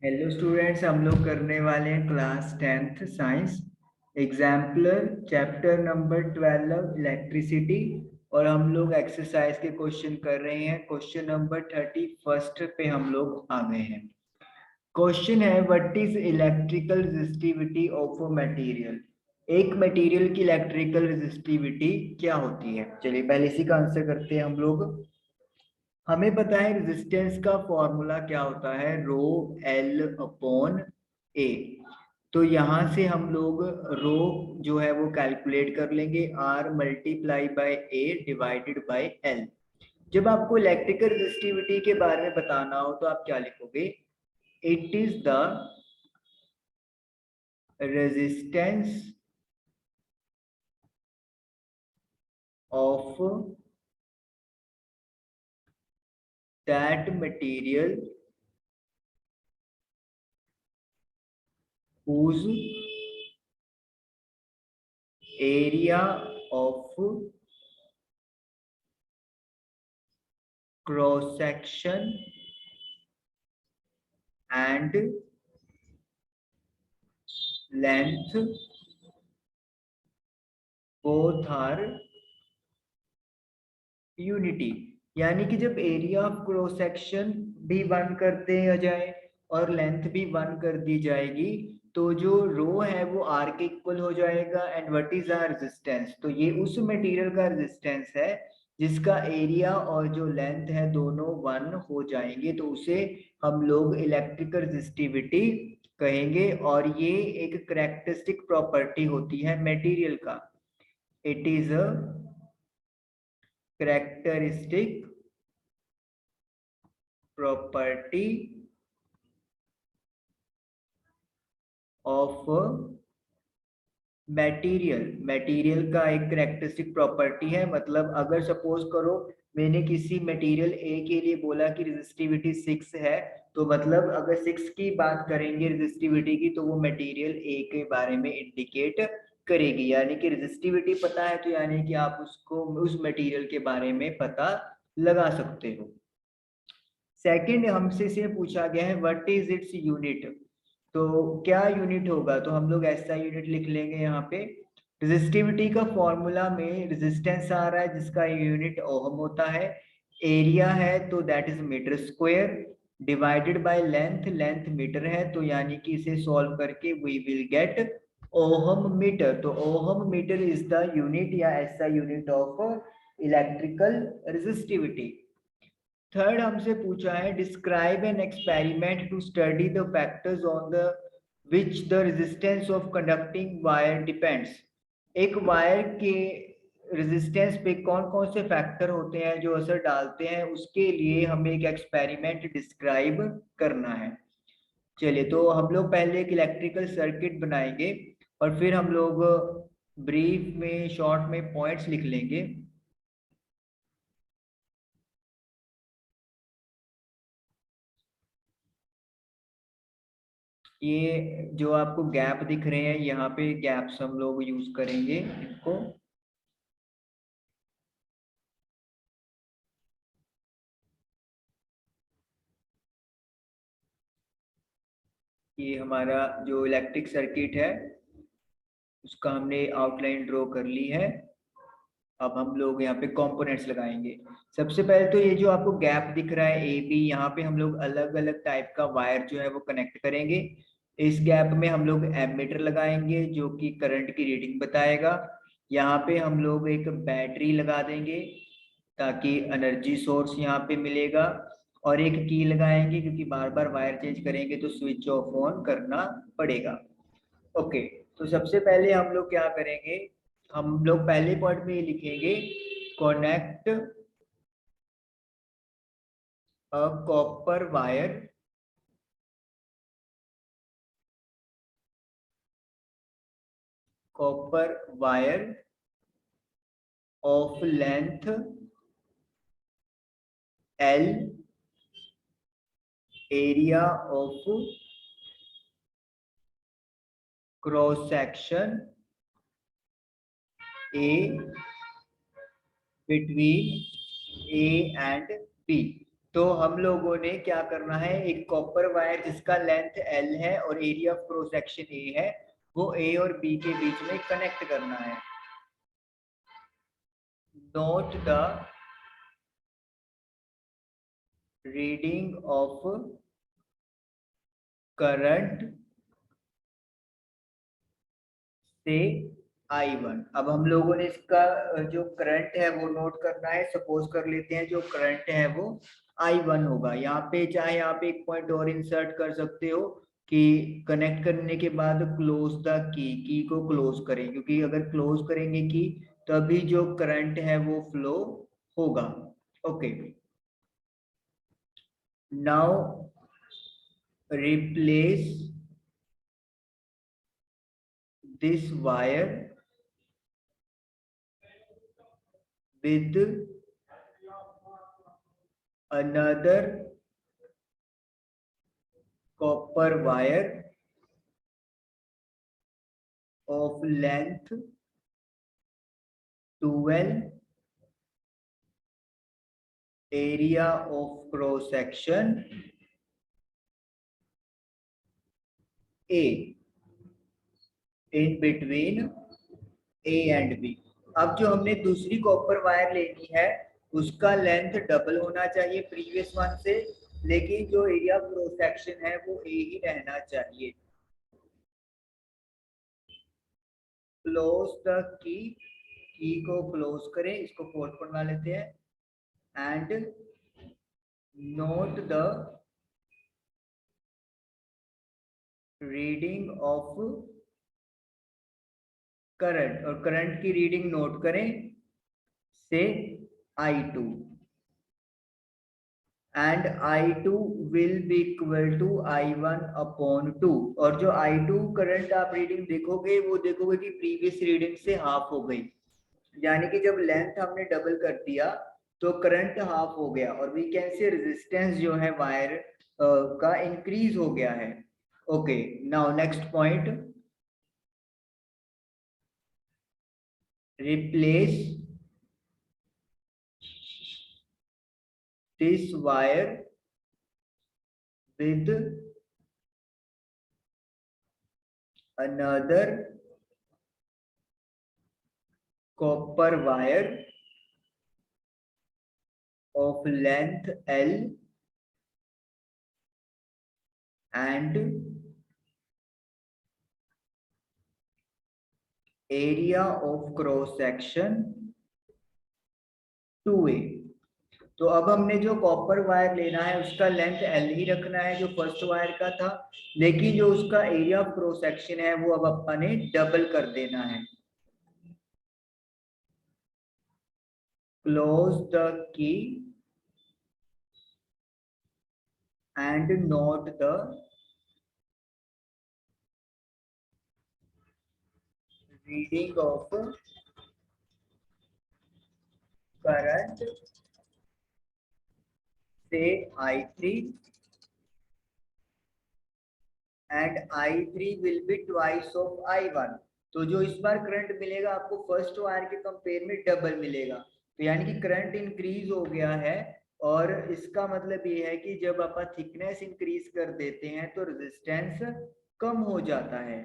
Hello students, हम लोग करने वाले हैं class 10th science exemplar chapter number 12 electricity. और हम लोग एक्सरसाइज के क्वेश्चन कर रहे हैं। क्वेश्चन नंबर 31 पे हम लोग आ गए हैं। क्वेश्चन है, what is electrical resistivity of a material. एक मटेरियल की इलेक्ट्रिकल रेजिस्टिविटी क्या होती है। चलिए पहले इसी का आंसर करते हैं हम लोग। हमें पता है रेजिस्टेंस का फॉर्मूला क्या होता है, रो एल अपॉन ए। तो यहाँ से हम लोग रो जो है वो कैलकुलेट कर लेंगे, R multiply by A divided by L. जब आपको इलेक्ट्रिकल रेजिस्टिविटी के बारे में बताना हो तो आप क्या लिखोगे, it is the resistance of that material whose area of cross section and length both are unity. यानी कि जब एरिया ऑफ क्रॉस सेक्शन भी वन करते हैं जाए और लेंथ भी वन कर दी जाएगी तो जो रो है वो आर के इक्वल हो जाएगा। And what is R resistance, तो ये उस मटेरियल का रेजिस्टेंस है जिसका एरिया और जो लेंथ है दोनों वन हो जाएंगे, तो उसे हम लोग इलेक्ट्रिकल रेजिस्टिविटी कहेंगे। और ये एक करेक्टरिस्टिक प्रॉपर्टी होती है मटेरियल का। It is a characteristic property of material का एक करेक्टरिस्टिक प्रॉपर्टी है। मतलब अगर सपोज करो मैंने किसी मटेरियल ए के लिए बोला कि रेजिस्टिविटी 6 है, तो मतलब अगर 6 की बात करेंगे रेजिस्टिविटी की तो वो मटेरियल ए के बारे में इंडिकेट करेगी। यानी कि रेजिस्टिविटी पता है तो यानी कि आप उसको उस मटेरियल के बारे में पता लगा सकते हो। सेकंड हमसे से पूछा गया है, व्हाट इज इट्स यूनिट। तो क्या यूनिट होगा, तो हम लोग ऐसा यूनिट लिख लेंगे यहाँ पे। रेजिस्टिविटी का फॉर्मूला में रेजिस्टेंस आ रहा है जिसका यूनिट ओहम होता है। एरिया है तो that is metre square divided by length, length metre है तो यानी कि इसे सॉल्व करके we will get ohm metre. तो ohm metre is the unit या ऐसा unit of electrical resistivity. Third हमसे पूछा है, describe an experiment to study the factors on the which the resistance of conducting wire depends. एक wire के resistance पे कौन कौन से फैक्टर होते हैं जो असर डालते हैं, उसके लिए हमें एक एक्सपेरिमेंट डिस्क्राइब करना है। चलिए तो हम लोग पहले एक इलेक्ट्रिकल सर्किट बनाएंगे और फिर हम लोग ब्रीफ में शॉर्ट में पॉइंट्स लिख लेंगे। ये जो आपको गैप दिख रहे हैं यहाँ पे गैप्स हम लोग यूज करेंगे इनको। ये हमारा जो इलेक्ट्रिक सर्किट है उसका हमने आउटलाइन ड्रॉ कर ली है। अब हम लोग यहाँ पे कंपोनेंट्स लगाएंगे। सबसे पहले तो ये जो आपको गैप दिख रहा है ए बी, यहाँ पे हम लोग अलग अलग टाइप का वायर जो है वो कनेक्ट करेंगे। इस गैप में हम लोग एमीटर लगाएंगे जो कि करंट की रीडिंग बताएगा। यहाँ पे हम लोग एक बैटरी लगा देंगे ताकि एनर्जी सोर्स यहाँ पे मिलेगा। और एक की लगाएंगे क्योंकि बार बार वायर चेंज करेंगे तो स्विच ऑफ ऑन करना पड़ेगा। ओके, तो सबसे पहले हम लोग क्या करेंगे, हम लोग पहले पॉइंट में ये लिखेंगे, connect a copper wire copper wire of length L, area of cross section A between A and B. तो हम लोगों ने क्या करना है, एक कॉपर वायर जिसका लेंथ L है और area of cross section A है, वो A और B के बीच में कनेक्ट करना है। Note the reading of current से I1। अब हम लोगों ने इसका जो करंट है वो नोट करना है। सपोज कर लेते हैं जो करंट है वो I1 होगा। यहाँ पे चाहे आप एक पॉइंट और इंसर्ट कर सकते हो कि कनेक्ट करने के बाद क्लोज द की को क्लोज करें, क्योंकि अगर क्लोज करेंगे की तभी जो करंट है वो फ्लो होगा। Okay, now replace this wire with another copper wire of length 12, area of cross section A, in between A and B। अब जो हमने दूसरी कॉपर वायर लेनी है उसका लेंथ डबल होना चाहिए प्रीवियस वन से, लेकिन जो एरिया ऑफ क्रॉस सेक्शन है वो A ही रहना चाहिए। क्लोज द की को क्लोज करें, इसको फोर्थ बनवा लेते हैं। And note the reading of current, और करंट की रीडिंग नोट करें से I2, and I2 will be equal to I1 upon 2। और जो I2 करंट आप रीडिंग देखोगे वो देखोगे कि प्रीवियस रीडिंग से हाफ हो गई, यानी कि जब लेंथ हमने डबल कर दिया तो करंट हाफ हो गया, और वी कैन से रेजिस्टेंस जो है वायर का इंक्रीज हो गया है। Okay, now next point, replace this wire with another copper wire of length L and area of cross section 2A। तो अब हमने जो कॉपर वायर लेना है उसका लेंथ L ही रखना है जो फर्स्ट वायर का था, लेकिन जो उसका एरिया ऑफ क्रॉस सेक्शन है वो अब अपन ने डबल कर देना है। Close the key and note the reading of current से I3 and I3 will be twice of I1। तो जो इस बार करंट मिलेगा आपको फर्स्ट वायर के कंपेयर में डबल मिलेगा, तो यानी कि करंट इंक्रीज हो गया है। और इसका मतलब ये है कि जब आप थिकनेस इंक्रीज कर देते हैं तो रेजिस्टेंस कम हो जाता है।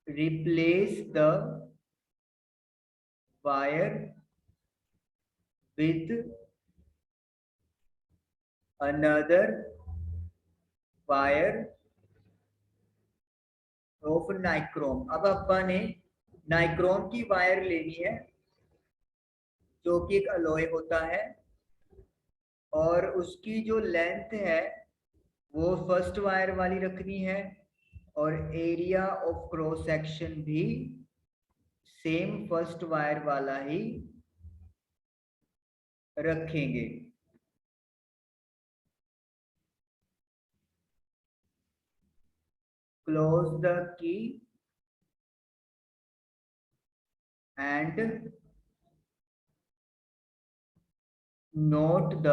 Replace the wire with another wire of nichrome. अब अपन ने नाइक्रोम की वायर लेनी है जो कि एक अलॉय होता है, और उसकी जो लेंथ है वो फर्स्ट वायर वाली रखनी है, और एरिया ऑफ क्रॉस सेक्शन भी सेम फर्स्ट वायर वाला ही रखेंगे। Close the key and note the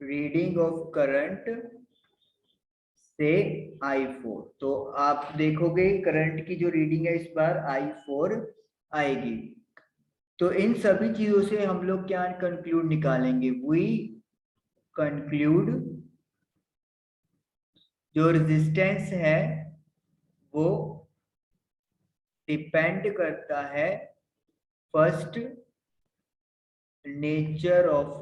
reading of current से I4। तो आप देखोगे करंट की जो रीडिंग है इस बार I4 आएगी। तो इन सभी चीजों से हम लोग क्या कंक्लूड निकालेंगे, वी कंक्लूड जो रेजिस्टेंस है वो डिपेंड करता है फर्स्ट नेचर ऑफ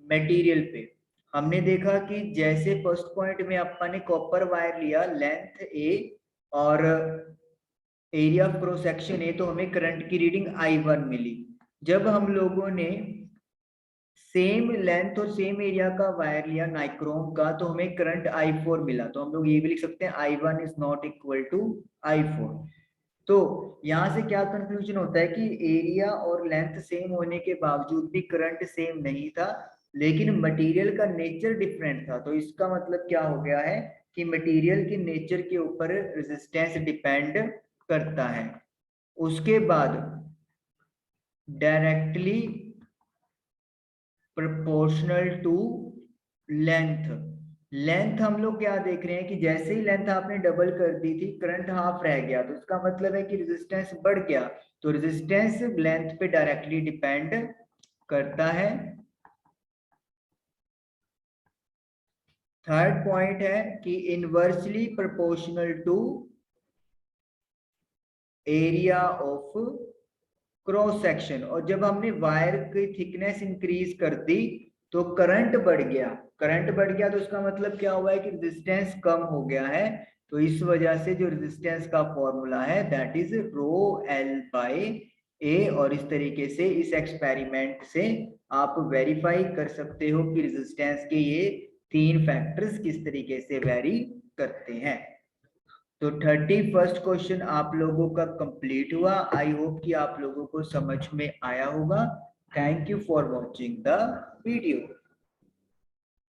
मटेरियल पे। हमने देखा कि जैसे फर्स्ट पॉइंट में अपन ने कॉपर वायर लिया लेंथ ए और एरिया ऑफ क्रॉस सेक्शन ए, तो हमें करंट की रीडिंग I1 मिली। जब हम लोगों ने सेम लेंथ और सेम एरिया का वायर लिया नाइक्रोम का, तो हमें करंट I4 मिला। तो हम लोग ये भी लिख सकते हैं I1 is not equal to I4। तो यहाँ से क्या कंक्लूजन होता है कि एरिया और लेंथ सेम होने के बावजूद भी करंट सेम नहीं था, लेकिन मटेरियल का नेचर डिफरेंट था। तो इसका मतलब क्या हो गया है कि मटेरियल के नेचर के ऊपर रेजिस्टेंस डिपेंड करता है। उसके बाद directly proportional to length. Length हम लोग क्या देख रहे हैं कि जैसे ही लेंथ आपने डबल कर दी थी करंट हाफ रह गया, तो इसका मतलब है कि रेजिस्टेंस बढ़ गया। तो रेजिस्टेंस लेंथ पे डायरेक्टली डिपेंड करता है। थर्ड पॉइंट है कि inversely proportional to area of cross section. और जब हमने वायर की थिकनेस इंक्रीज कर दी तो करंट बढ़ गया। करंट बढ़ गया तो इसका मतलब क्या हुआ है कि रेजिस्टेंस कम हो गया है। तो इस वजह से जो रेजिस्टेंस का फॉर्मूला है that is rho L by A. और इस तरीके से इस एक्सपेरिमेंट से आप वेरीफाई कर सकते हो कि रेजिस्टेंस के ये तीन फैक्टर्स किस तरीके से वेरी करते हैं। तो 31st क्वेश्चन आप लोगों का कंप्लीट हुआ। आई होप कि आप लोगों को समझ में आया होगा। Thank you for watching the video.